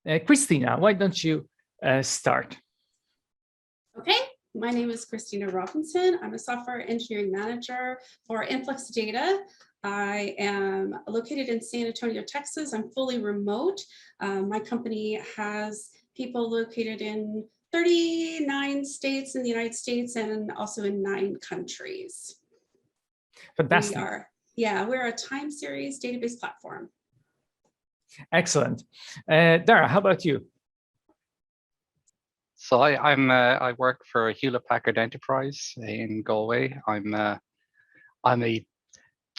Kristina, why don't you start? Okay, my name is Kristina Robinson. I'm a software engineering manager for Influx Data. I am located in San Antonio, Texas. I'm fully remote. My company has people located in 39 states in the United States and also in 9 countries. Fantastic. We're a time series database platform. Excellent. Darragh, how about you? So I work for Hewlett Packard Enterprise in Galway. I'm a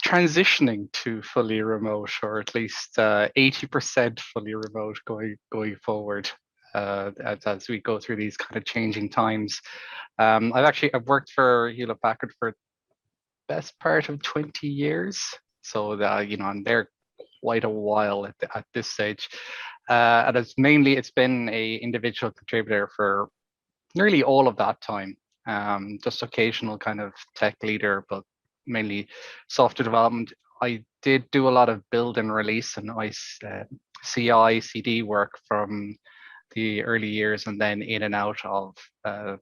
transitioning to fully remote, or at least 80% fully remote going forward as we go through these kind of changing times. I've worked for Hewlett Packard for best part of 20 years, so I'm there quite a while at this stage. And it's been a individual contributor for nearly all of that time. Just occasional kind of tech leader, but mainly software development. I did do a lot of build and release and CI, CD work from the early years, and then in and out of kind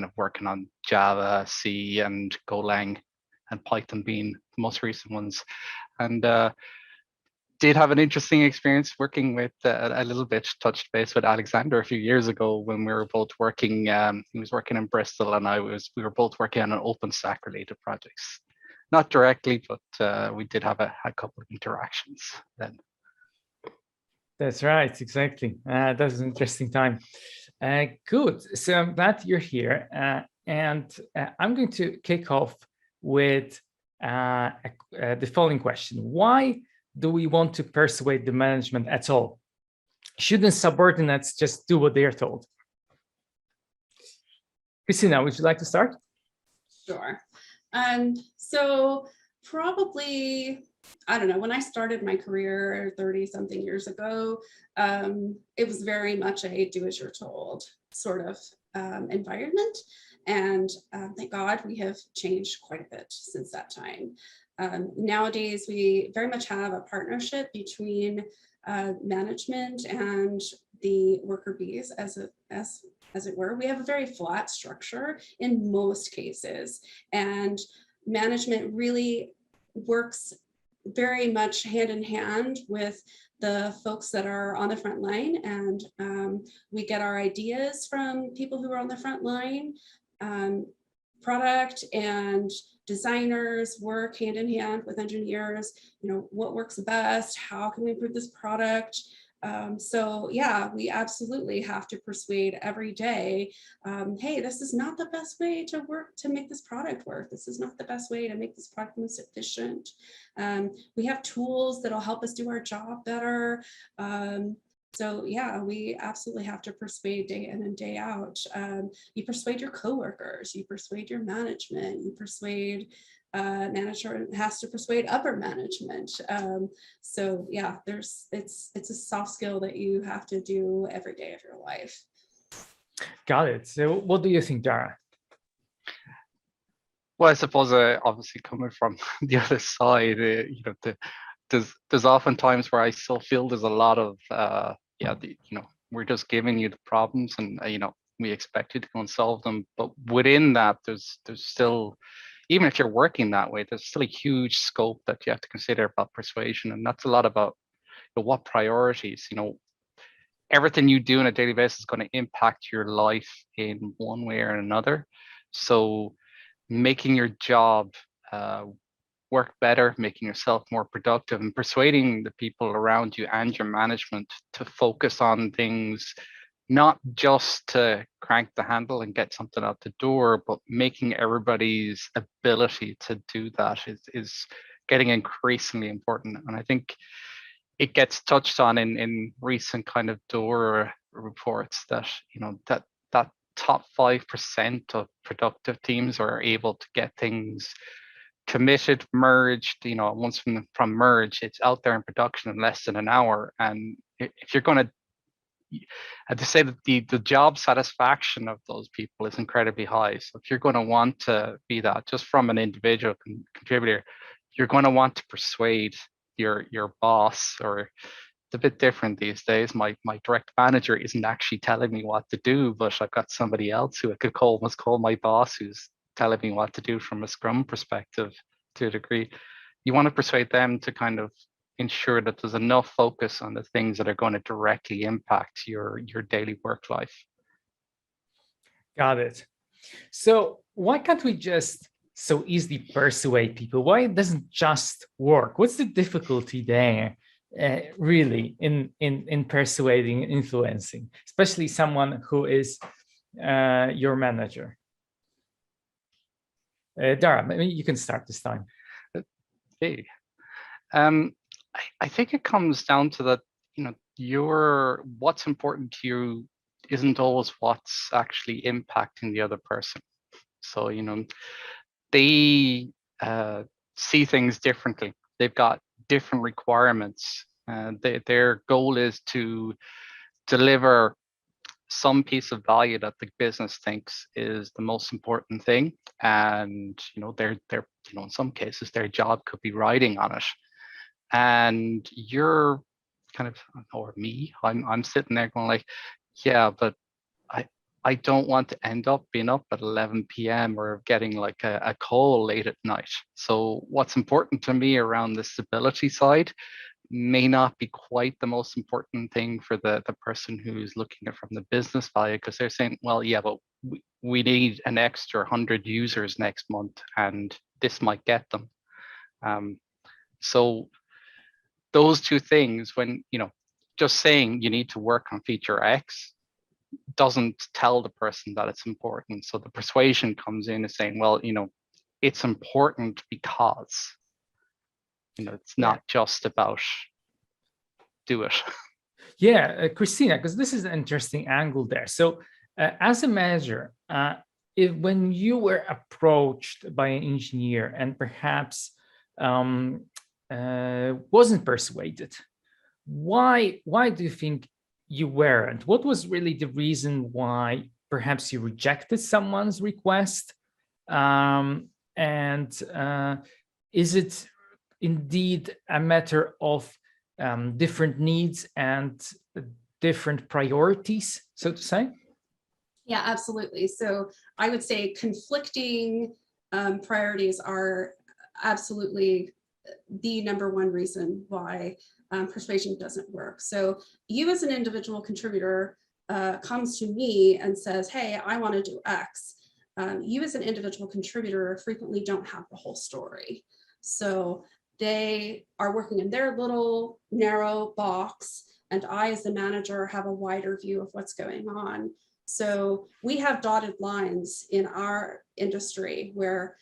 of working on Java, C, and Golang, and Python being the most recent ones. And did have an interesting experience working with a little bit touched base with Aleksander a few years ago when we were both working. He was working in Bristol, and we were both working on an OpenStack related projects. Not directly, but we did have a couple of interactions then. That's right, exactly. That was an interesting time. Good. So I'm glad you're here, and I'm going to kick off with the following question: why do we want to persuade the management at all? Shouldn't subordinates just do what they are told? Kristina, would you like to start? Sure. So probably, I don't know, when I started my career 30-something years ago, it was very much a do as you're told sort of environment. And thank God we have changed quite a bit since that time. Nowadays, we very much have a partnership between management and the worker bees, as it were. We have a very flat structure in most cases, and management really works very much hand in hand with the folks that are on the front line, and we get our ideas from people who are on the front line. Product and designers work hand in hand with engineers, what works best, how can we improve this product? So yeah, we absolutely have to persuade every day, hey, this is not the best way to make this product work. This is not the best way to make this product most efficient. We have tools that'll help us do our job better. So yeah, we absolutely have to persuade day in and day out. You persuade your coworkers, you persuade your management, you persuade manager has to persuade upper management. So yeah, it's a soft skill that you have to do every day of your life. Got it. So what do you think, Darragh? Well, I suppose obviously coming from the other side, there's often times where I still feel there's a lot of we're just giving you the problems, and we expect you to go and solve them. But within that, there's still, even if you're working that way, there's still a huge scope that you have to consider about persuasion, and that's a lot about what priorities. Everything you do on a daily basis is going to impact your life in one way or another. So making your job work better, making yourself more productive, and persuading the people around you and your management to focus on things, not just to crank the handle and get something out the door, but making everybody's ability to do that is getting increasingly important. And I think it gets touched on in recent kind of door reports that that top 5% of productive teams are able to get things committed, merged, once from merge, it's out there in production in less than an hour. And if you're going to say that the job satisfaction of those people is incredibly high. So if you're going to want to be that, just from an individual contributor, you're going to want to persuade your boss or a bit different these days. My direct manager isn't actually telling me what to do, but I've got somebody else who I could almost call my boss, who's telling me what to do from a Scrum perspective to a degree. You want to persuade them to kind of ensure that there's enough focus on the things that are going to directly impact your daily work life. Got it. So why can't we just so easily persuade people? Why it doesn't just work? What's the difficulty there, really, in persuading and influencing, especially someone who is your manager? Darragh, maybe you can start this time. Okay. I think it comes down to that, what's important to you isn't always what's actually impacting the other person. So, they see things differently. They've got different requirements. Their goal is to deliver some piece of value that the business thinks is the most important thing. And, they're in some cases, their job could be riding on it. And you're kind of, or me, I'm sitting there going like, yeah, but I don't want to end up being up at 11 p.m. or getting like a call late at night. So what's important to me around the stability side may not be quite the most important thing for the person who's looking at it from the business value, because they're saying, well, yeah, but we need an extra 100 users next month and this might get them. So those two things, when, just saying you need to work on feature X doesn't tell the person that it's important. So the persuasion comes in as saying, well, it's important because, it's not just about do it. Yeah, Kristina, because this is an interesting angle there. So as a manager, when you were approached by an engineer and perhaps wasn't persuaded, why do you think you weren't? What was really the reason why perhaps you rejected someone's request? And is it indeed a matter of different needs and different priorities, so to say? Yeah, absolutely. So I would say conflicting priorities are absolutely the number one reason why persuasion doesn't work. So you as an individual contributor comes to me and says, hey, I want to do X. You as an individual contributor frequently don't have the whole story. So they are working in their little narrow box, and I as the manager have a wider view of what's going on. So we have dotted lines in our industry where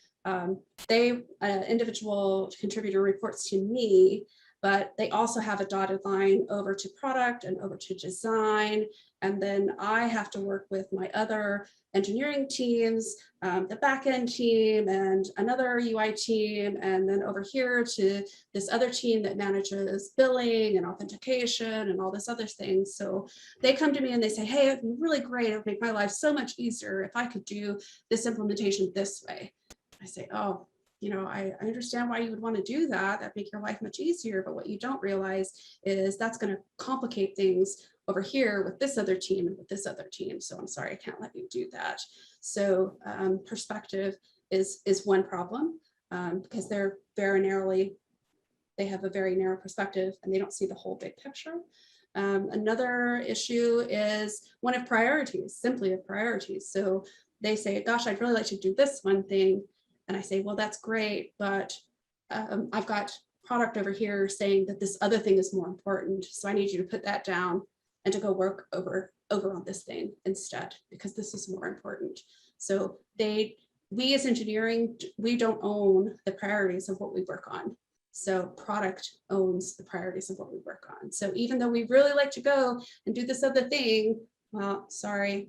individual contributor reports to me, but they also have a dotted line over to product and over to design. And then I have to work with my other engineering teams, the backend team and another UI team, and then over here to this other team that manages billing and authentication and all this other things. So they come to me and they say, hey, it'd be really great. It would make my life so much easier if I could do this implementation this way. I say, oh, I understand why you would want to do that. That'd make your life much easier. But what you don't realize is that's going to complicate things over here with this other team and with this other team. So I'm sorry, I can't let you do that. So perspective is one problem because they have a very narrow perspective and they don't see the whole big picture. Another issue is one of priorities, simply of priorities. So they say, gosh, I'd really like to do this one thing. And I say, well, that's great, but I've got product over here saying that this other thing is more important. So I need you to put that down and to go work over on this thing instead, because this is more important. So we as engineering, we don't own the priorities of what we work on. So product owns the priorities of what we work on. So even though we really like to go and do this other thing, well, sorry,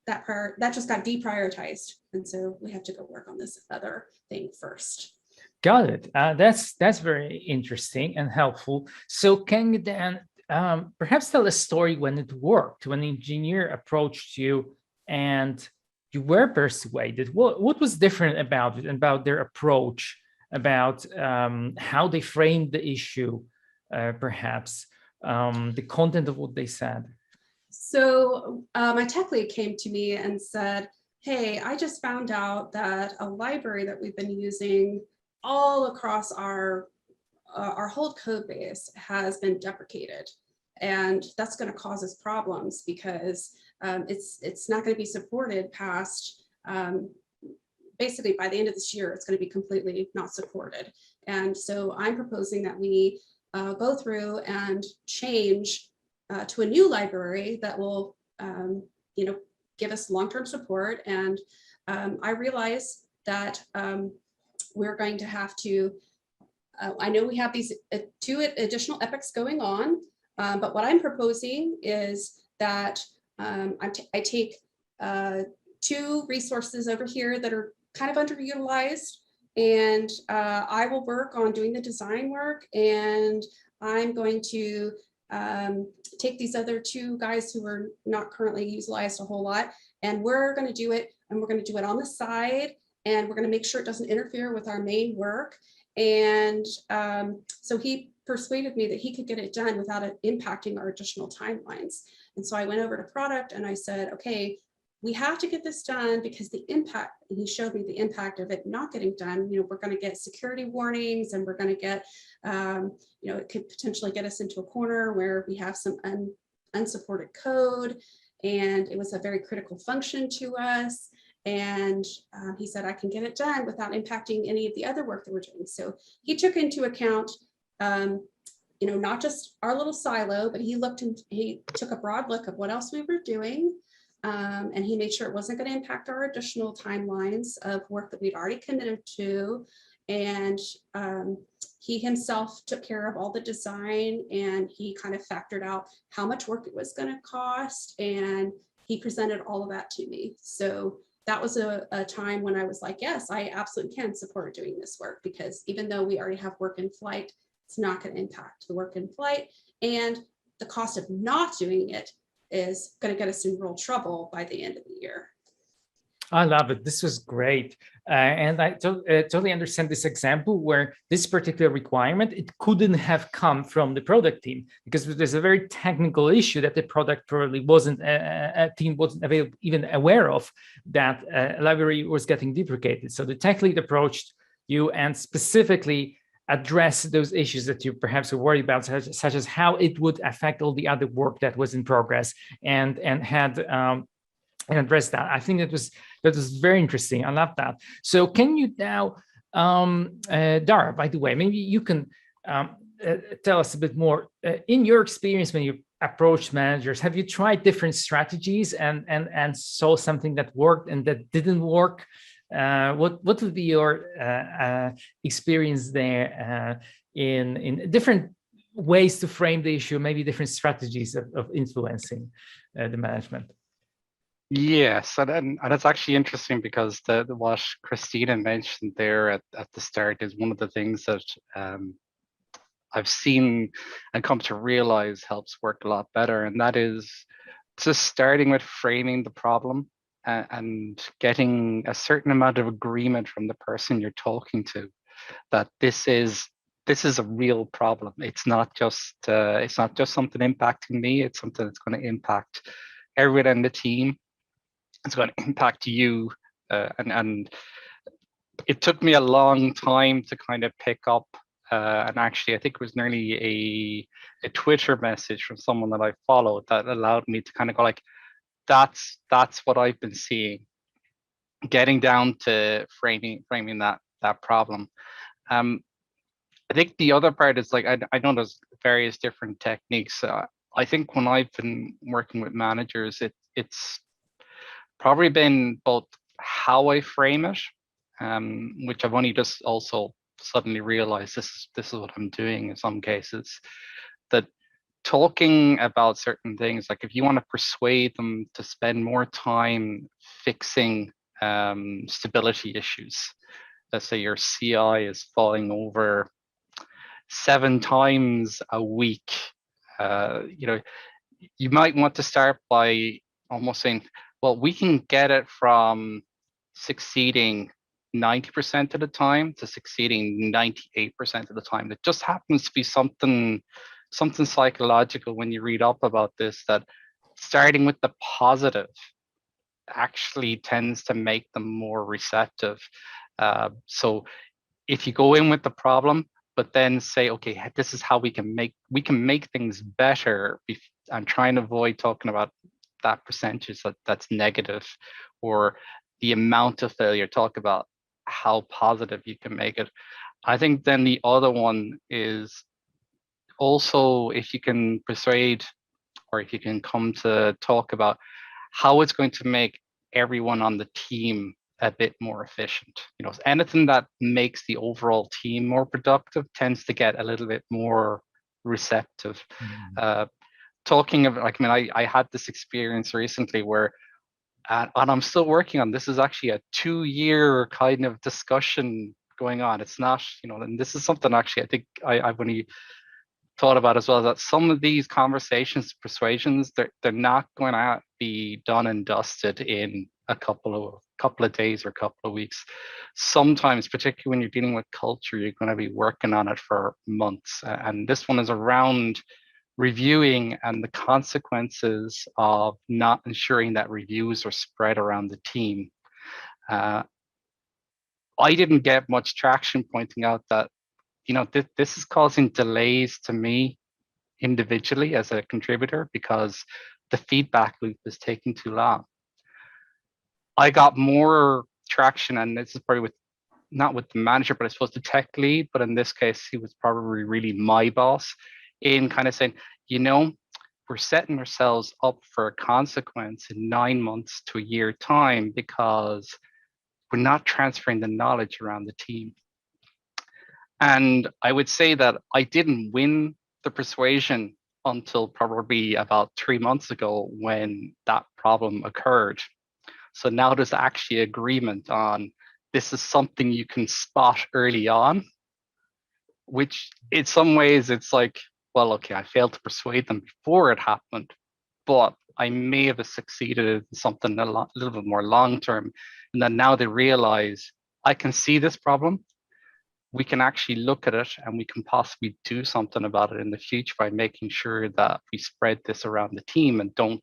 that just got deprioritized. And so we have to go work on this other thing first. Got it. That's very interesting and helpful. So can you then perhaps tell a story when it worked, when the engineer approached you and you were persuaded? What was different about it, about their approach, about how they framed the issue, perhaps? the content of what they said? So my tech lead came to me and said, hey, I just found out that a library that we've been using all across our whole code base has been deprecated. And that's going to cause us problems because it's not going to be supported past, basically by the end of this year, it's going to be completely not supported. And so I'm proposing that we go through and change to a new library that will, give us long-term support. And I realize that we're going to have to, I know we have these 2 additional epochs going on, but what I'm proposing is that I take 2 resources over here that are kind of underutilized, and I will work on doing the design work, and I'm going to take these other 2 guys who are not currently utilized a whole lot, and we're going to do it, and we're going to do it on the side, and we're going to make sure it doesn't interfere with our main work. And so he persuaded me that he could get it done without it impacting our additional timelines. And so I went over to product and I said, okay, we have to get this done because the impact, and he showed me the impact of it not getting done. We're going to get security warnings, and we're going to get, it could potentially get us into a corner where we have some unsupported code, and it was a very critical function to us. And he said, I can get it done without impacting any of the other work that we're doing. So he took into account, not just our little silo, but he took a broad look of what else we were doing. And he made sure it wasn't going to impact our additional timelines of work that we'd already committed to. And he himself took care of all the design, and he kind of factored out how much work it was going to cost. And he presented all of that to me. So that was a time when I was like, yes, I absolutely can support doing this work, because even though we already have work in flight, it's not going to impact the work in flight. And the cost of not doing it is going to get us in real trouble by the end of the year. I love it. This was great. And I totally understand this example where this particular requirement, it couldn't have come from the product team, because there's a very technical issue that the product probably wasn't, a team wasn't even aware of, that a library was getting deprecated. So the tech lead approached you and specifically address those issues that you perhaps were worried about, such as how it would affect all the other work that was in progress, and had and address that. I think that was very interesting. I love that. So can you now, Darragh, by the way, maybe you can tell us a bit more, in your experience when you approach managers, have you tried different strategies and saw something that worked and that didn't work? What would be your experience there in different ways to frame the issue, maybe different strategies of influencing the management? Yes, and it's actually interesting because what Kristina mentioned there at the start is one of the things that I've seen and come to realize helps work a lot better, and that is just starting with framing the problem and getting a certain amount of agreement from the person you're talking to that this is a real problem. It's not just something impacting me. It's something that's going to impact everyone in the team. It's going to impact you, and it took me a long time to kind of pick up, and actually I think it was nearly a Twitter message from someone that I followed that allowed me to kind of go like, that's what I've been seeing, getting down to framing that problem. I think the other part is like, I know there's various different techniques. I think when I've been working with managers, it's probably been both how I frame it, which I've only just also suddenly realized this is what I'm doing in some cases, that talking about certain things, like if you want to persuade them to spend more time fixing stability issues, let's say your CI is falling over 7 times a week, you might want to start by almost saying, well, we can get it from succeeding 90% of the time to succeeding 98% of the time. It just happens to be something something psychological when you read up about this, that starting with the positive actually tends to make them more receptive. So if you go in with the problem, but then say, okay, this is how we can make things better, and try and avoid talking about that percentage that's negative, or the amount of failure, talk about how positive you can make it. I think then the other one is also, if you can persuade, or if you can come to talk about how it's going to make everyone on the team a bit more efficient. Anything that makes the overall team more productive tends to get a little bit more receptive. Talking of, like, I had this experience recently where, and I'm still working on this, is actually a 2-year kind of discussion going on. It's not, and this is something actually I think I've only thought about as well, that some of these conversations, persuasions, they're not going to be done and dusted in a couple of days or a couple of weeks. Sometimes, particularly when you're dealing with culture, you're going to be working on it for months. And this one is around reviewing and the consequences of not ensuring that reviews are spread around the team. I didn't get much traction pointing out that, this is causing delays to me individually as a contributor, because the feedback loop is taking too long. I got more traction, and this is probably not with the manager, but I suppose the tech lead, but in this case, he was probably really my boss, in kind of saying, we're setting ourselves up for a consequence in 9 months to a year time because we're not transferring the knowledge around the team. And I would say that I didn't win the persuasion until probably about 3 months ago, when that problem occurred. So now there's actually agreement on, this is something you can spot early on, which in some ways it's like, well, okay, I failed to persuade them before it happened, but I may have succeeded in something a little bit more long-term. And then now they realize, I can see this problem. We can actually look at it, and we can possibly do something about it in the future by making sure that we spread this around the team, and don't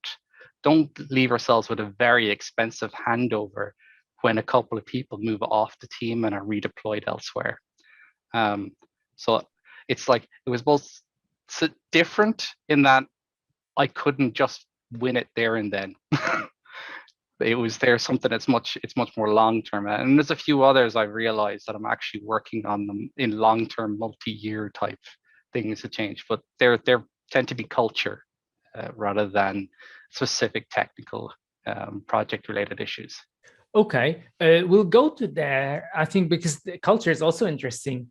leave ourselves with a very expensive handover when a couple of people move off the team and are redeployed elsewhere. So it's like, it was both different in that I couldn't just win it there and then. It was something it's much more long-term. And there's a few others I've realized that I'm actually working on them in long-term, multi-year type things to change, but they tend to be culture rather than specific technical project-related issues. Okay, we'll go to there, I think, because the culture is also interesting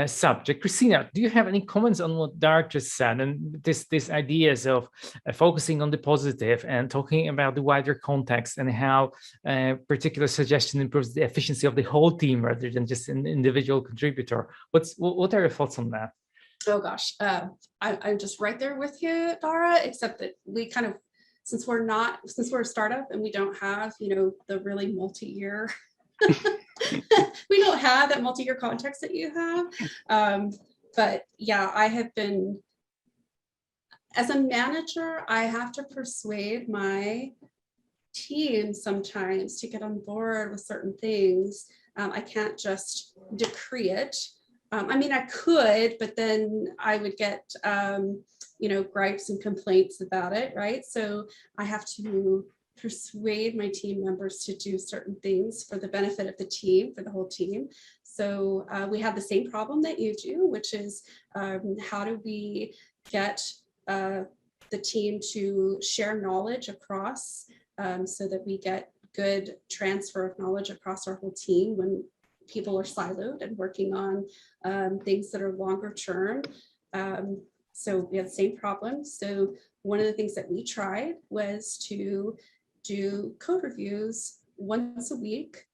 subject. Kristina, do you have any comments on what Darragh just said, and this ideas of focusing on the positive and talking about the wider context, and how particular suggestion improves the efficiency of the whole team rather than just an individual contributor? What are your thoughts on that? Oh gosh, I'm just right there with you, Darragh, except that we kind of, since we're a startup and we don't have, the really multi-year, we don't have that multi-year context that you have. But yeah, I have been, as a manager, I have to persuade my team sometimes to get on board with certain things. I can't just decree it. I could, but then I would get, gripes and complaints about it, right? So I have to persuade my team members to do certain things for the benefit of the team, for the whole team. So we have the same problem that you do, which is how do we get the team to share knowledge across so that we get good transfer of knowledge across our whole team when people are siloed and working on things that are longer term. So we have the same problem. So one of the things that we tried was to do code reviews once a week,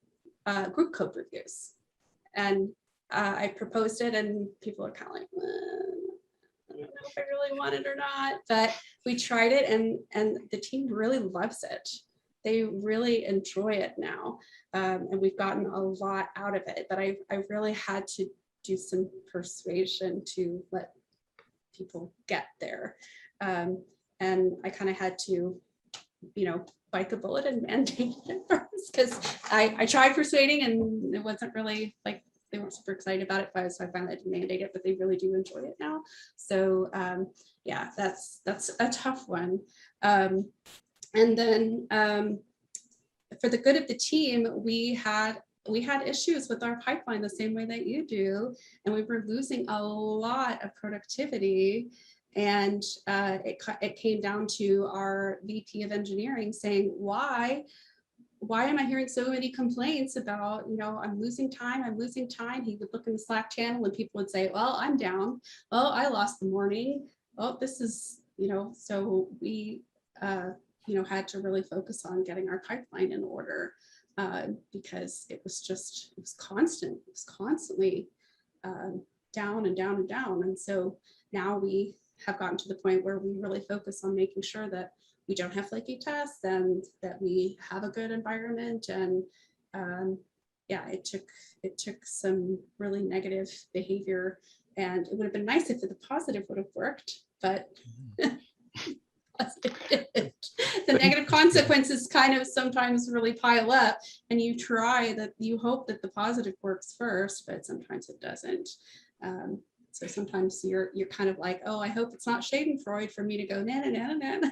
group code reviews. And I proposed it, and people are kind of like, I don't know if I really want it or not, but we tried it, and the team really loves it. They really enjoy it now. And we've gotten a lot out of it, but I really had to do some persuasion to let people get there. And I kind of had to, bite the bullet and mandate it first, because I tried persuading and it wasn't really like, they weren't super excited about it, so I finally had to mandate it, but they really do enjoy it now. So yeah, that's a tough one. And then for the good of the team, we had issues with our pipeline the same way that you do, and we were losing a lot of productivity. And it came down to our VP of engineering saying, why am I hearing so many complaints about, I'm losing time. He would look in the Slack channel and people would say, well, I'm down. Oh, I lost the morning. Oh, this is, so we, had to really focus on getting our pipeline in order, because it was constant. It was constantly down and down and down. And so now we have gotten to the point where we really focus on making sure that we don't have flaky tests and that we have a good environment. And yeah, it took some really negative behavior, and it would have been nice if the positive would have worked, but the negative consequences kind of sometimes really pile up, and you hope that the positive works first, but sometimes it doesn't. So sometimes you're kind of like, oh, I hope it's not Schadenfreude for me to go, na na na na na.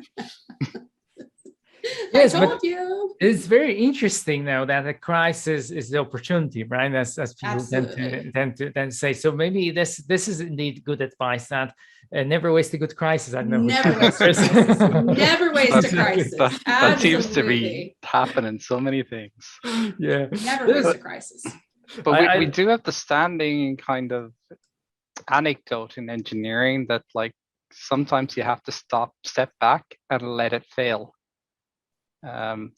Yes, I told you. It's very interesting now that a crisis is the opportunity, right? As people tend to say. So maybe this is indeed good advice, that never waste a good crisis. I know. Never waste a crisis. Never waste a crisis. That seems to be happening so many things. Yeah. Never waste a crisis. But we do have the standing kind of anecdote in engineering that, like, sometimes you have to step back and let it fail. And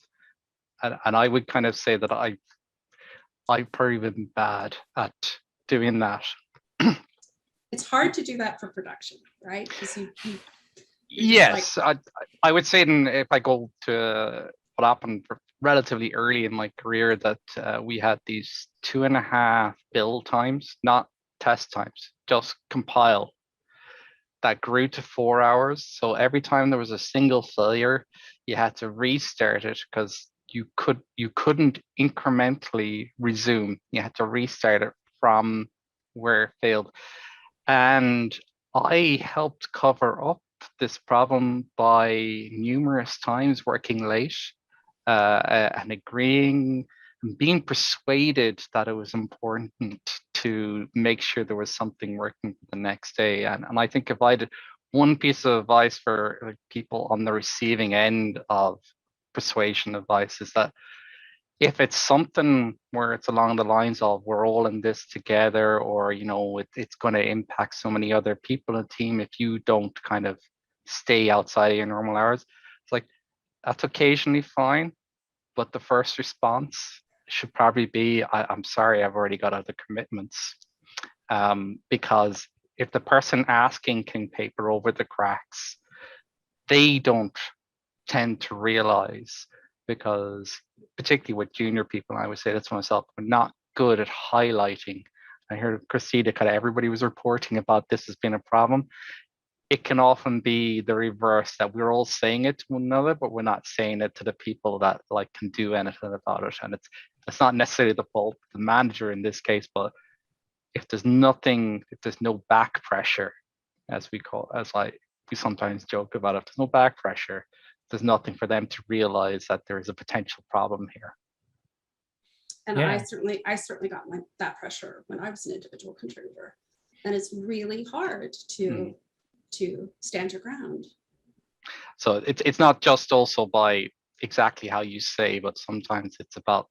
I would kind of say that I've probably been bad at doing that. It's hard to do that for production, right? Because yes, like... I would say, if I go to what happened relatively early in my career, that we had these 2.5 build times, not test times, just compile, that grew to 4 hours. So every time there was a single failure, you had to restart it, because you couldn't incrementally resume. You had to restart it from where it failed. And I helped cover up this problem by numerous times working late and agreeing and being persuaded that it was important to make sure there was something working the next day. And I think if I did one piece of advice for people on the receiving end of persuasion advice, is that if it's something where it's along the lines of we're all in this together, or it's going to impact so many other people in the team if you don't kind of stay outside of your normal hours, it's like, that's occasionally fine, but the first response should probably be, I'm sorry, I've already got other commitments. Because if the person asking can paper over the cracks, they don't tend to realize, because particularly with junior people, and I would say that's myself, we're not good at highlighting. I heard Kristina, kind of everybody was reporting about this as being a problem. It can often be the reverse, that we're all saying it to one another, but we're not saying it to the people that can do anything about it. And it's not necessarily the fault of the manager in this case, but if there's no back pressure, as we sometimes joke about, if there's no back pressure, there's nothing for them to realize that there is a potential problem here. And yeah. I certainly got that pressure when I was an individual contributor, and it's really hard to stand your ground. So it's not just also by exactly how you say, but sometimes it's about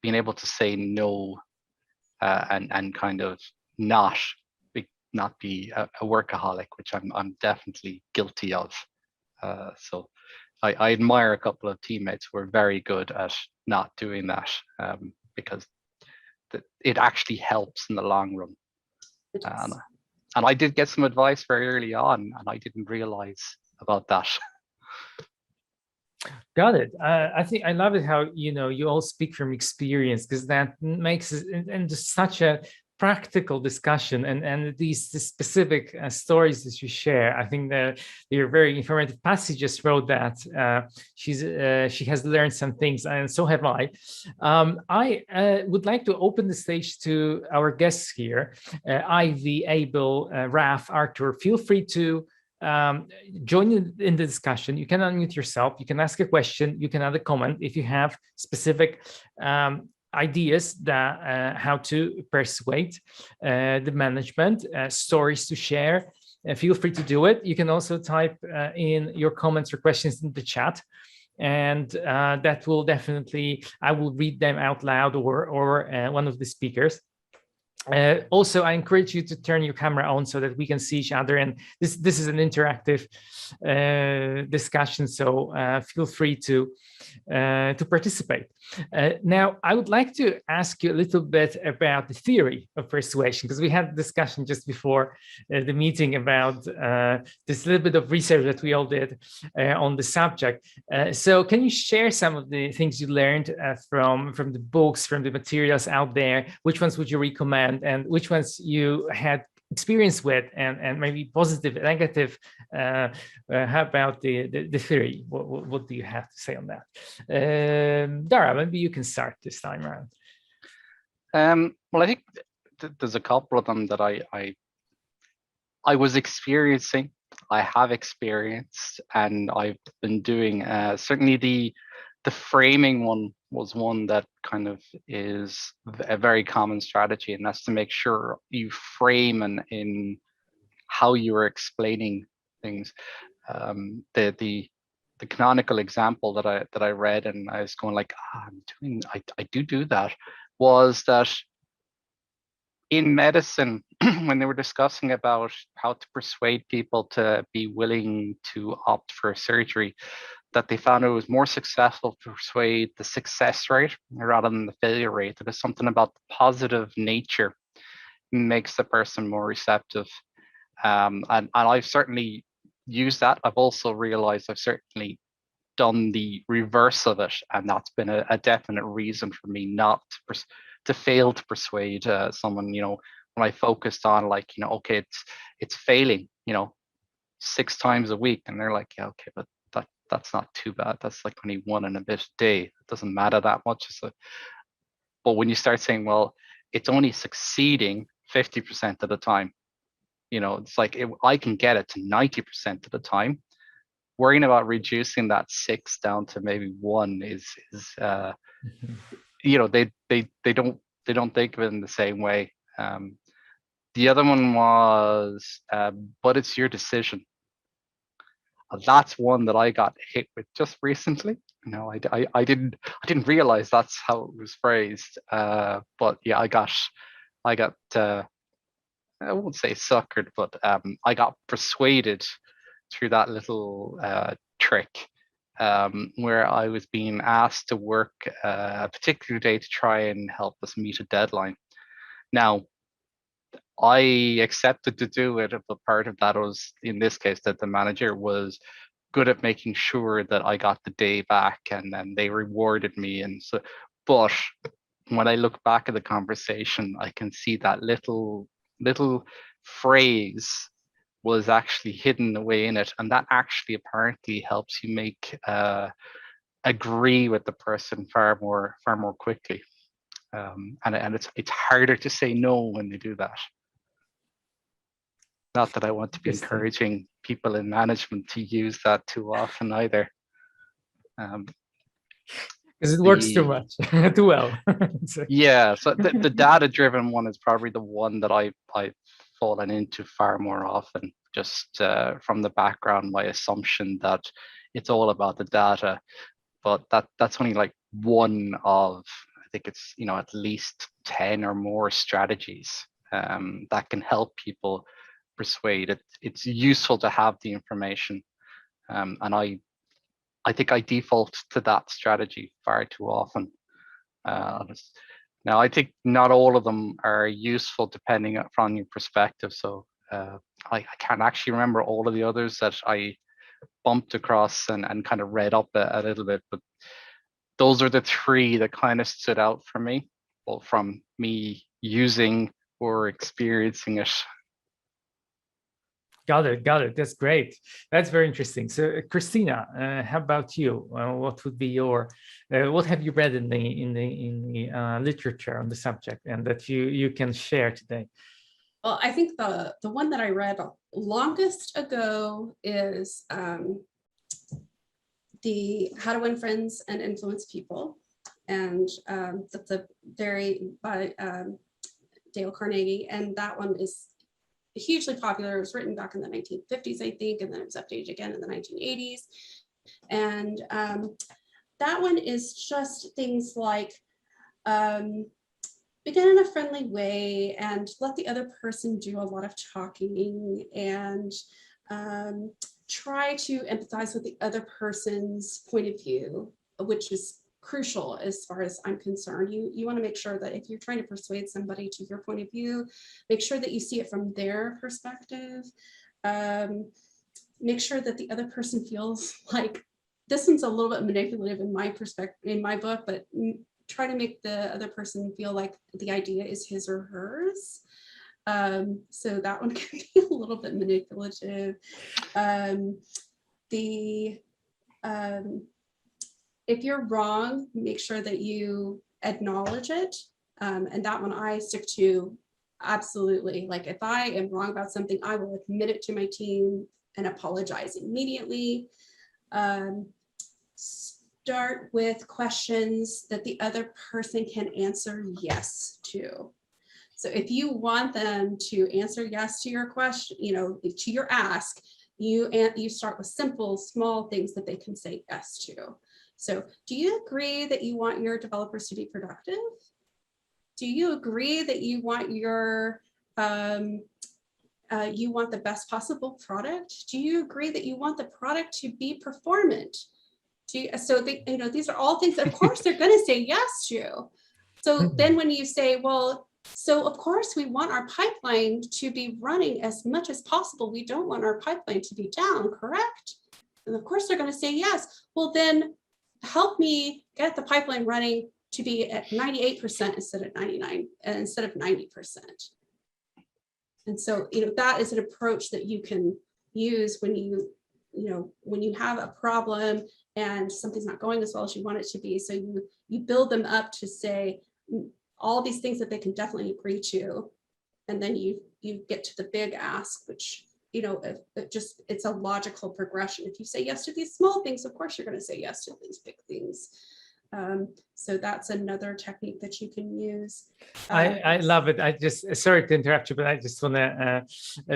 being able to say no, and kind of not be a workaholic, which I'm definitely guilty of. So I admire a couple of teammates who are very good at not doing that, because it actually helps in the long run. And I did get some advice very early on, and I didn't realize about that. Got it. I think I love it how you all speak from experience, because that makes it into such a practical discussion and these specific stories that you share. I think that they're very informative. Patsy just wrote that she has learned some things, and so have I. I would like to open the stage to our guests here, Ivy, Abel, Raf, Arthur. Feel free to join in the discussion. You can unmute yourself, you can ask a question, you can add a comment if you have specific ideas that how to persuade the management, stories to share. Feel free to do it. You can also type in your comments or questions in the chat, and that will definitely, I will read them out loud, or one of the speakers. Also, I encourage you to turn your camera on so that we can see each other. And this is an interactive discussion, so feel free to participate. Now, I would like to ask you a little bit about the theory of persuasion, because we had a discussion just before the meeting about this little bit of research that we all did on the subject. So can you share some of the things you learned from the books, from the materials out there? Which ones would you recommend, and which ones you had experience with, and maybe positive, negative? How about the theory? What do you have to say on that? Darragh, maybe you can start this time around. Well, I think there's a couple of them that I was experiencing, I have experienced, and I've been doing. Certainly the framing one was one that kind of is a very common strategy, and that's to make sure you frame in how you are explaining things. The canonical example that I read, and I was going like, I do that, was that in medicine, when they were discussing about how to persuade people to be willing to opt for surgery, that they found it was more successful to persuade the success rate rather than the failure rate. That is something about the positive nature makes the person more receptive. And I've certainly used that. I've also realized I've certainly done the reverse of it, and that's been a definite reason for me not to fail to persuade someone. You know, when I focused on, like, you know, okay, it's failing, you know, 6 times a week, and they're like, yeah, okay, but that's not too bad. That's like only 1 and a bit a day. It doesn't matter that much. But when you start saying, well, it's only succeeding 50% of the time, you know, it's like I can get it to 90% of the time. Worrying about reducing that 6 down to maybe 1 is you know, they don't think of it in the same way. The other one was, but it's your decision. That's one that I got hit with just recently. You know, I didn't realize that's how it was phrased. But yeah, I got I won't say suckered, but I got persuaded through that little trick, where I was being asked to work a particular day to try and help us meet a deadline. Now, I accepted to do it, but part of that was, in this case, that the manager was good at making sure that I got the day back, and then they rewarded me. And so, but when I look back at the conversation, I can see that little phrase was actually hidden away in it, and that actually apparently helps you make agree with the person far more quickly. And it's harder to say no when they do that. Not that I want to be encouraging people in management to use that too often either. Because it works too much, too well. Yeah, so the data-driven one is probably the one that I've fallen into far more often, just from the background, my assumption that it's all about the data. But that's only like one of, I think it's, you know, at least 10 or more strategies that can help people persuade. It's useful to have the information, and I think I default to that strategy far too often. Now, I think not all of them are useful depending on your perspective. So I can't actually remember all of the others that I bumped across and kind of read up a little bit, but those are the 3 that kind of stood out for me, well, from me using we're experiencing it. Got it. That's great. That's very interesting. So, Kristina, how about you? What would be your what have you read in the literature on the subject, and that you can share today? Well, I think the one that I read longest ago is the How to Win Friends and Influence People, and that's a very by Dale Carnegie, and that one is hugely popular. It was written back in the 1950s, I think, and then it was updated again in the 1980s. And that one is just things like begin in a friendly way and let the other person do a lot of talking, and try to empathize with the other person's point of view, which is crucial as far as I'm concerned. You want to make sure that if you're trying to persuade somebody to your point of view, make sure that you see it from their perspective. Make sure that the other person feels like, this one's a little bit manipulative in my perspective, in my book, but try to make the other person feel like the idea is his or hers. So that one can be a little bit manipulative. If you're wrong, make sure that you acknowledge it. And that one I stick to absolutely. Like if I am wrong about something, I will admit it to my team and apologize immediately. Start with questions that the other person can answer yes to. So if you want them to answer yes to your question, to your ask, you start with simple, small things that they can say yes to. So do you agree that you want your developers to be productive? Do you agree that you want you want the best possible product? Do you agree that you want the product to be performant? These are all things that of course they're going to say yes to. So then when you say, well, so of course we want our pipeline to be running as much as possible. We don't want our pipeline to be down, correct? And of course they're going to say yes. Well, then help me get the pipeline running to be at 98% instead of 99, instead of 90%. And so, that is an approach that you can use when you have a problem and something's not going as well as you want it to be. So you build them up to say all these things that they can definitely agree to. And then you get to the big ask, which, it's a logical progression. If you say yes to these small things, of course, you're going to say yes to these big things. So that's another technique that you can use. I love it. I just, sorry to interrupt you, but I just want to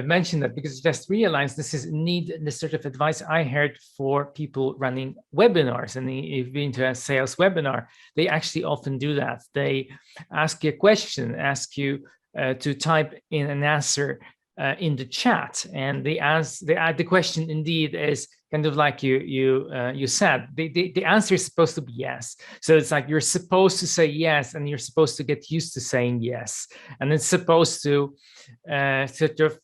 mention that because I just realized this is indeed the sort of advice I heard for people running webinars. And if you've been to a sales webinar, they actually often do that. They ask you a question, ask you to type in an answer in the chat, and the question indeed is kind of like you said. The answer is supposed to be yes. So it's like you're supposed to say yes, and you're supposed to get used to saying yes, and it's supposed to sort of,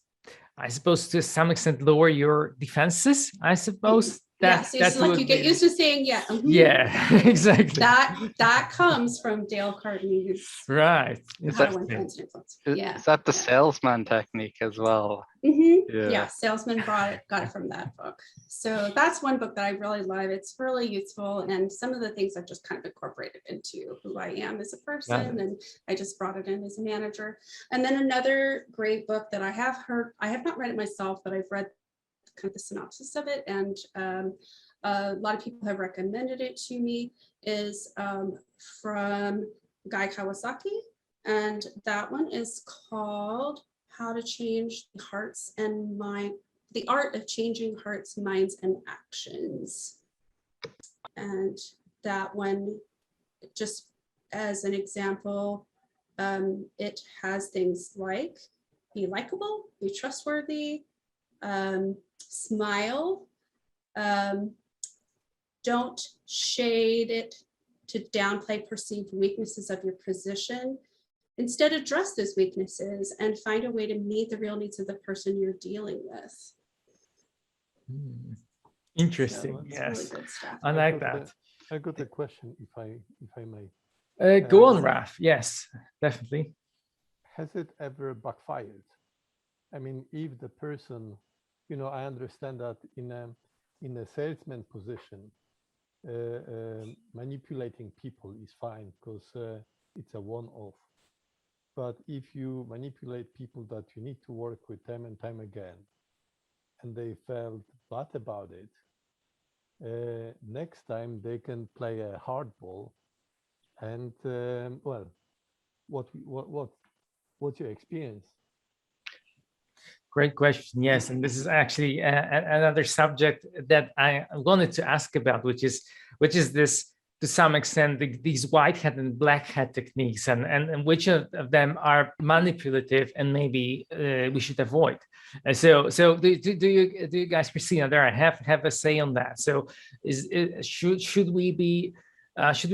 I suppose, to some extent lower your defenses, I suppose. So it's like you get used to saying yeah. Yeah, exactly. That comes from Dale Carnegie's right. How to Win Friends and Influence. Is that the salesman technique as well? Yeah, salesman got it from that book. So that's one book that I really love. It's really useful, and some of the things I've just kind of incorporated into who I am as a person, and I just brought it in as a manager. And then another great book that I have not read it myself, but I've read kind of the synopsis of it, and a lot of people have recommended it to me, is from Guy Kawasaki, and that one is called How to Change Hearts and Mind, The Art of Changing Hearts, Minds, and Actions. And that one, just as an example, it has things like be likable, be trustworthy, smile, don't shade it to downplay perceived weaknesses of your position. Instead, address those weaknesses and find a way to meet the real needs of the person you're dealing with. Interesting. So yes, really good stuff. I like that. I got a question, if I may. Go on, Raf. Yes, definitely. has it ever backfired? I mean, if the person, I understand that in a salesman position, manipulating people is fine because it's a one-off. But if you manipulate people that you need to work with time and time again, and they felt bad about it, next time they can play a hardball. And well, what's your experience? Great question. Yes, and this is actually another subject that I wanted to ask about, which is this, to some extent, these white hat and black hat techniques, and which of them are manipulative and maybe we should avoid. So do you guys, Kristina, Darragh, have a say on that? So should we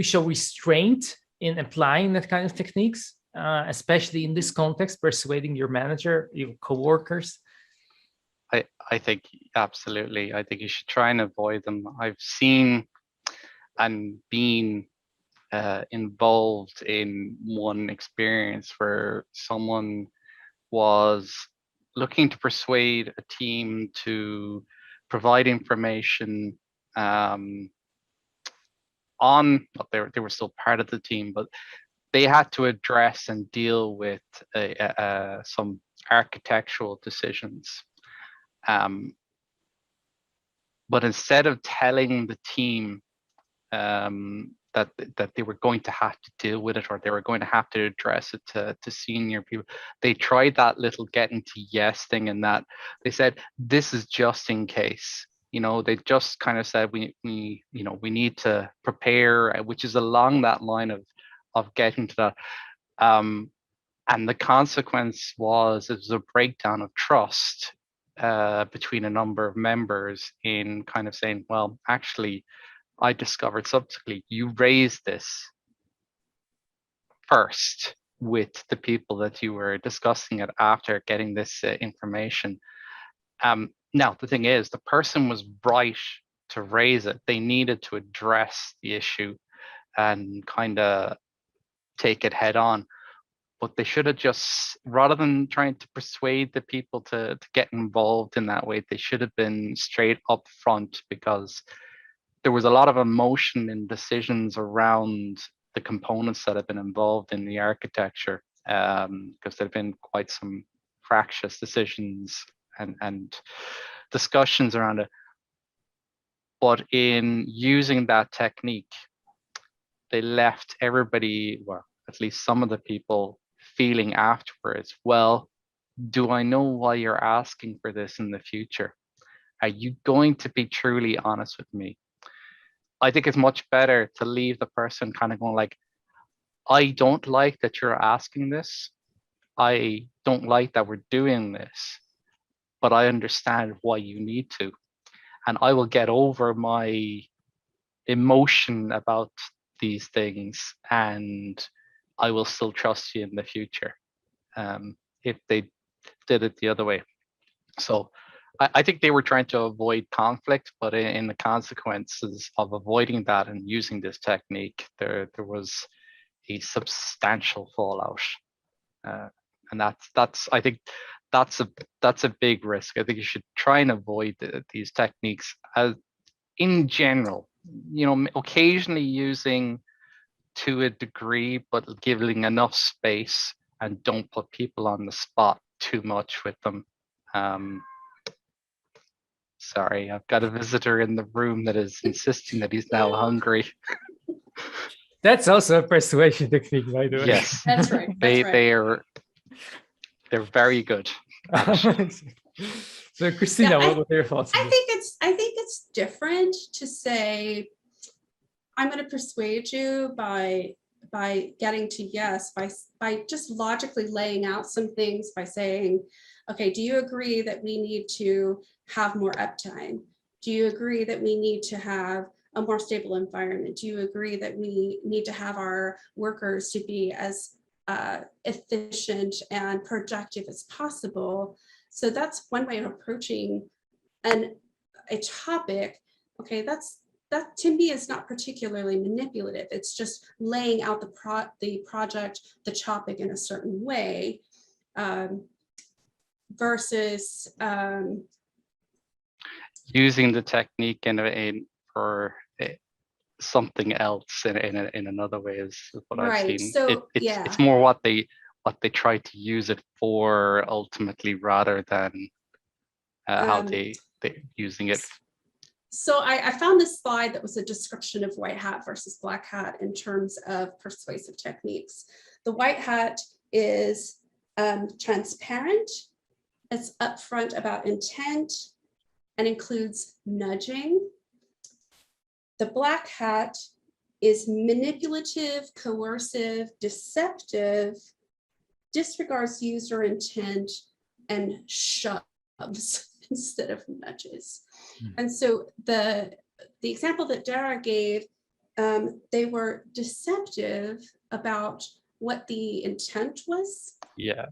show restraint in applying that kind of techniques? Especially in this context, persuading your manager, your coworkers? I think absolutely. I think you should try and avoid them. I've seen and been involved in one experience where someone was looking to persuade a team to provide information on, they were still part of the team, but they had to address and deal with some architectural decisions. But instead of telling the team that they were going to have to deal with it, or they were going to have to address it to senior people, they tried that little getting to yes thing, and that they said, this is just in case. They just kind of said, we need to prepare, which is along that line of getting to that. And the consequence was, it was a breakdown of trust between a number of members, in kind of saying, well, actually, I discovered subsequently you raised this first with the people that you were discussing it after getting this information. Now, the thing is, the person was right to raise it. They needed to address the issue and kind of take it head on. But they should have just, rather than trying to persuade the people to get involved in that way, they should have been straight up front, because there was a lot of emotion in decisions around the components that have been involved in the architecture, because there have been quite some fractious decisions and discussions around it. But in using that technique, they left everybody, well, at least some of the people, feeling afterwards, well, do I know why you're asking for this in the future? Are you going to be truly honest with me? I think it's much better to leave the person kind of going like, I don't like that you're asking this. I don't like that we're doing this, but I understand why you need to. And I will get over my emotion about these things, and I will still trust you in the future, if they did it the other way. So I think they were trying to avoid conflict, but in the consequences of avoiding that and using this technique, there was a substantial fallout, and that's I think that's a big risk. I think you should try and avoid these techniques in general. Occasionally using to a degree, but giving enough space, and don't put people on the spot too much with them. Sorry, I've got a visitor in the room that is insisting that he's now hungry. That's also a persuasion technique, by the way. Yes, That's right. they're very good. So, Kristina, what are your thoughts? I think it's different to say, I'm going to persuade you by getting to yes, by just logically laying out some things, by saying, okay, do you agree that we need to have more uptime? Do you agree that we need to have a more stable environment? Do you agree that we need to have our workers to be as efficient and productive as possible? So that's one way of approaching a topic. Okay, that to me is not particularly manipulative. It's just laying out the project, the topic in a certain way. versus using the technique for something else in another way is what I've seen. So it's more what they try to use it for ultimately, rather than how they're using it. So I found this slide that was a description of white hat versus black hat in terms of persuasive techniques. The white hat is transparent. It's upfront about intent and includes nudging. The black hat is manipulative, coercive, deceptive, disregards user intent, and shoves instead of nudges. And so the example that Darragh gave, they were deceptive about what the intent was. Yeah.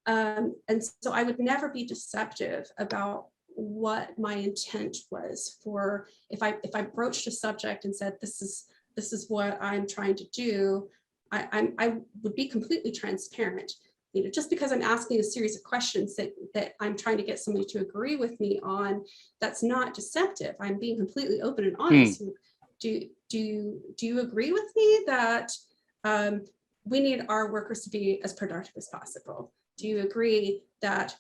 And so I would never be deceptive about what my intent was for, if I broached a subject and said, this is what I'm trying to do, I would be completely transparent. You know, just because I'm asking a series of questions that I'm trying to get somebody to agree with me on, that's not deceptive. I'm being completely open and honest. Do you agree with me that we need our workers to be as productive as possible? Do you agree that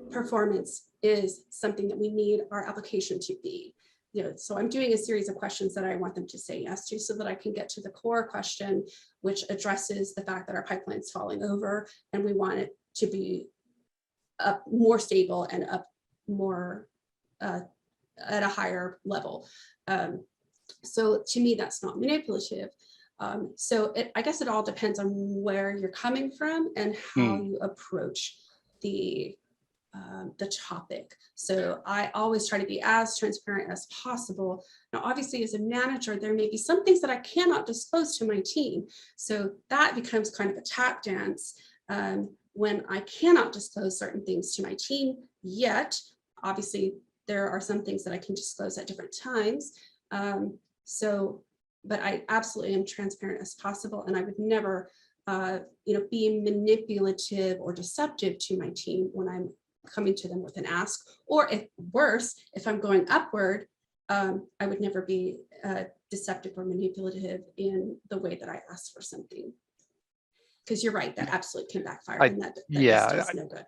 performance is something that we need our application to be? You know, so I'm doing a series of questions that I want them to say yes to, so that I can get to the core question, which addresses the fact that our pipeline is falling over and we want it to be up more stable and up more at a higher level. So to me, that's not manipulative. So I guess it all depends on where you're coming from and how you approach the topic. So I always try to be as transparent as possible. Now, obviously, as a manager, there may be some things that I cannot disclose to my team. So that becomes kind of a tap dance when I cannot disclose certain things to my team yet. Obviously, there are some things that I can disclose at different times. But I absolutely am transparent as possible, and I would never be manipulative or deceptive to my team when I'm coming to them with an ask, or if worse, if I'm going upward, I would never be deceptive or manipulative in the way that I ask for something. Because you're right, that absolutely can backfire, and that does no good.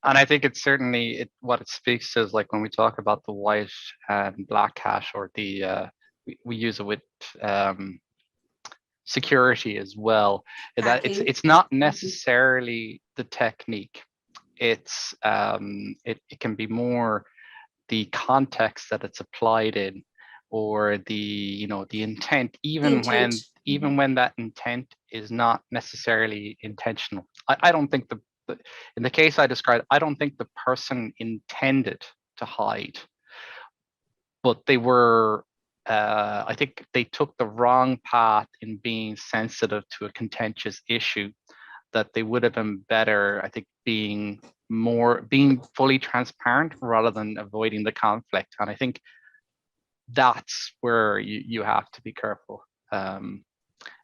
And I think it's certainly what it speaks to is like when we talk about the white and black hat, or the we use it with security as well. That it's not necessarily the technique. It's it can be more the context that it's applied in, or the intent, even when that intent is not necessarily intentional. I don't think in the case I described, I don't think the person intended to hide, but they were I think they took the wrong path in being sensitive to a contentious issue, that they would have been better, I think, being fully transparent rather than avoiding the conflict. And I think that's where you have to be careful. And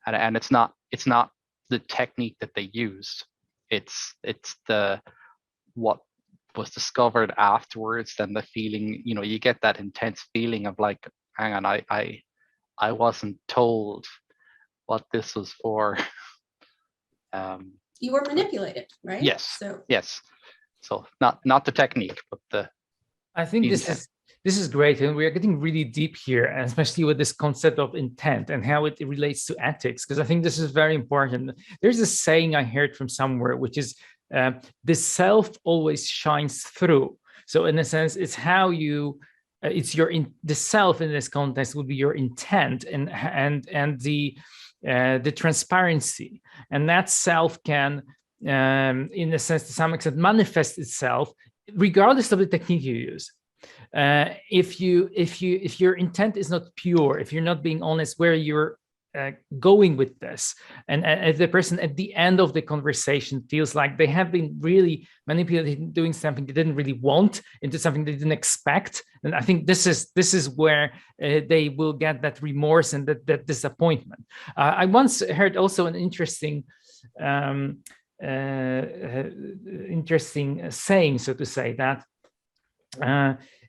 it's not the technique that they used. It's what was discovered afterwards, then the feeling, you get that intense feeling of like, hang on, I wasn't told what this was for. You were manipulated, right? Yes. Yes. So not the technique, but I think this is great, and we are getting really deep here, and especially with this concept of intent and how it relates to ethics, because I think this is very important. There's a saying I heard from somewhere, which is the self always shines through. So in a sense, it's how you the self in this context would be your intent and the transparency, and that self can in a sense, to some extent, manifest itself regardless of the technique you use. If your intent is not pure, if you're not being honest where you're going with this, and if the person at the end of the conversation feels like they have been really manipulated, doing something they didn't really want into something they didn't expect, and I think this is where they will get that remorse and that disappointment. I once heard also an interesting interesting saying, so to say, that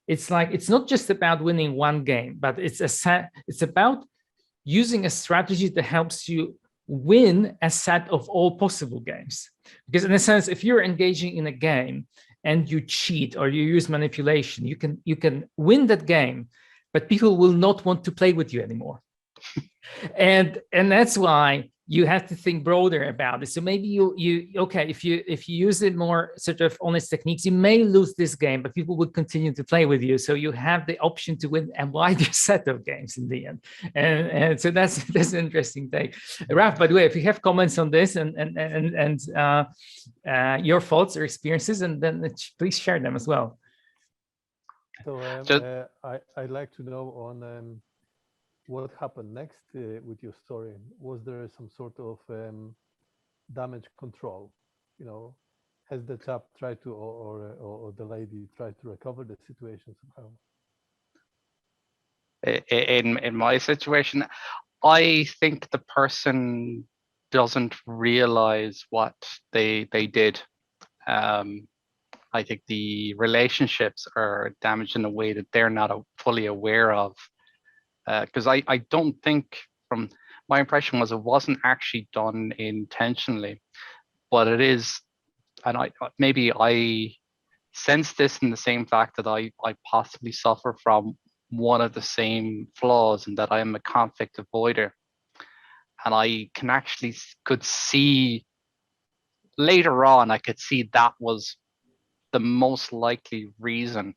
it's like it's not just about winning one game, but it's about using a strategy that helps you win a set of all possible games. Because in a sense, if you're engaging in a game and you cheat or you use manipulation, you can win that game, but people will not want to play with you anymore. and that's why you have to think broader about it. So maybe you okay, if you use it more sort of honest techniques, you may lose this game, but people would continue to play with you. So you have the option to win a wider set of games in the end. And so that's an interesting take. Ralph, by the way, if you have comments on this and your thoughts or experiences, and then please share them as well. So I'd like to know on what happened next with your story. Was there some sort of damage control? You know, has the chap tried to, or the lady tried to recover the situation somehow? In my situation, I think the person doesn't realize what they did. I think the relationships are damaged in a way that they're not fully aware of. Because I don't think, from my impression was, it wasn't actually done intentionally, but it is, and maybe I sense this in the same fact that I possibly suffer from one of the same flaws, in that I am a conflict avoider, and I can actually could see later on, I could see that was the most likely reason.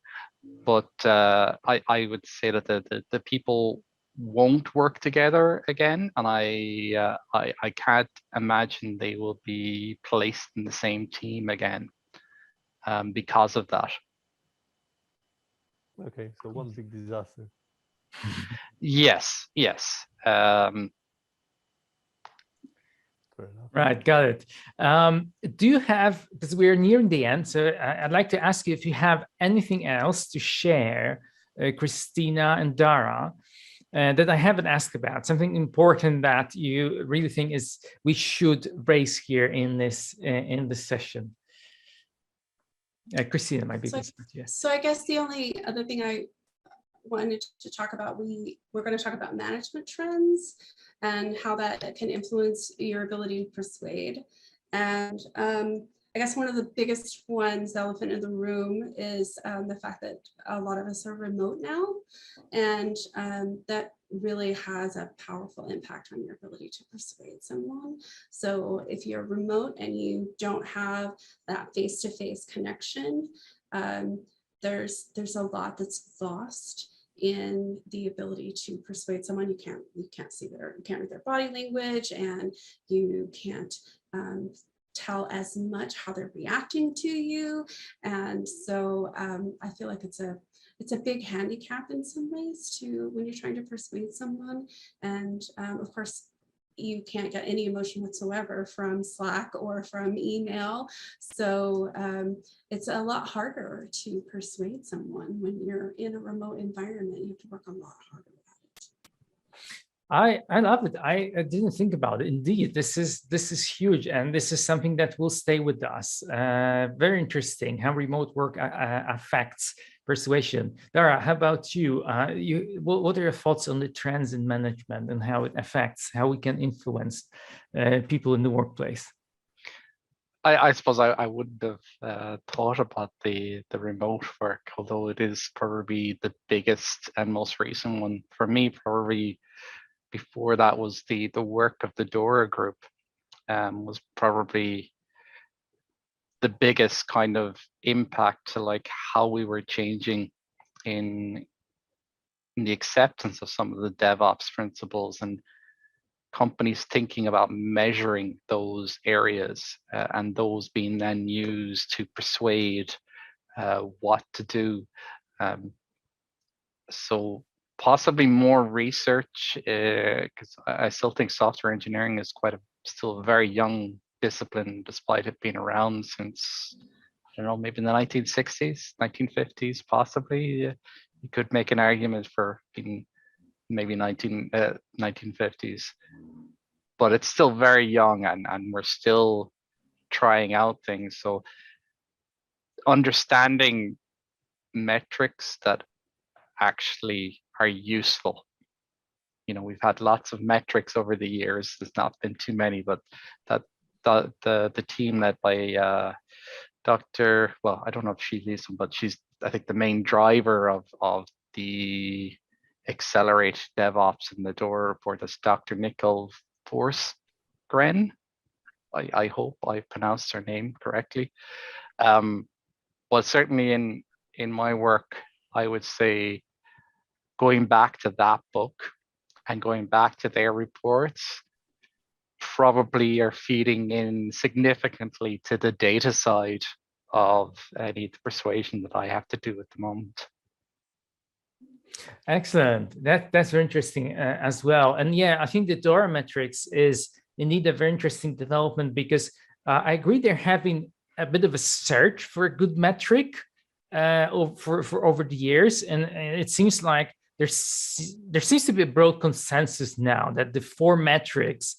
But I would say that the people won't work together again, and I can't imagine they will be placed in the same team again because of that. Okay, so one big disaster. Yes. Fair enough. Right, got it. Do you have, because we're nearing the end, so I'd like to ask you if you have anything else to share, Kristina and Darragh, that I haven't asked about, something important that you really think is we should raise here in this session. Kristina might be best. Yes. So I guess the only other thing I wanted to talk about, we're going to talk about management trends and how that can influence your ability to persuade. And I guess one of the biggest ones, the elephant in the room, is the fact that a lot of us are remote now, and that really has a powerful impact on your ability to persuade someone. So if you're remote and you don't have that face-to-face connection, there's a lot that's lost in the ability to persuade someone. You can't see you can't read their body language, and you can't tell as much how they're reacting to you. And so I feel like it's a big handicap in some ways to when you're trying to persuade someone. And of course, you can't get any emotion whatsoever from Slack or from email. So it's a lot harder to persuade someone when you're in a remote environment. You have to work a lot harder at it. I love it. I didn't think about it. Indeed, this is huge, and this is something that will stay with us. Very interesting how remote work affects persuasion. Darragh, how about you? What are your thoughts on the trends in management and how it affects how we can influence people in the workplace? I suppose I wouldn't have thought about the remote work, although it is probably the biggest and most recent one for me. Probably before that was the work of the Darragh group, was probably the biggest kind of impact to like how we were changing in the acceptance of some of the DevOps principles, and companies thinking about measuring those areas and those being then used to persuade what to do. So possibly more research, because I still think software engineering is still a very young discipline, despite it being around since, I don't know, maybe in the 1960s, 1950s, possibly. You could make an argument for being maybe 1950s, but it's still very young, and we're still trying out things. So understanding metrics that actually are useful. We've had lots of metrics over the years. There's not been too many, but that the team led by Dr. Well, I don't know if she leads them, but she's, I think, the main driver of the Accelerate DevOps in the Door report. That's Dr. Nicole Forsgren. I hope I pronounced her name correctly. But certainly in my work, I would say going back to that book and going back to their reports probably are feeding in significantly to the data side of any persuasion that I have to do at the moment. Excellent. That's very interesting as well. And yeah, I think the DORA metrics is indeed a very interesting development, because I agree they're having a bit of a search for a good metric for over the years, and it seems like there seems to be a broad consensus now that the 4 metrics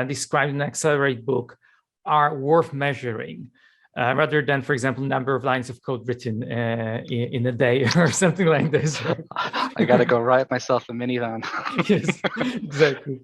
described in the Accelerate book are worth measuring, rather than, for example, number of lines of code written in a day or something like this. I got to go write myself a minivan. Yes, exactly.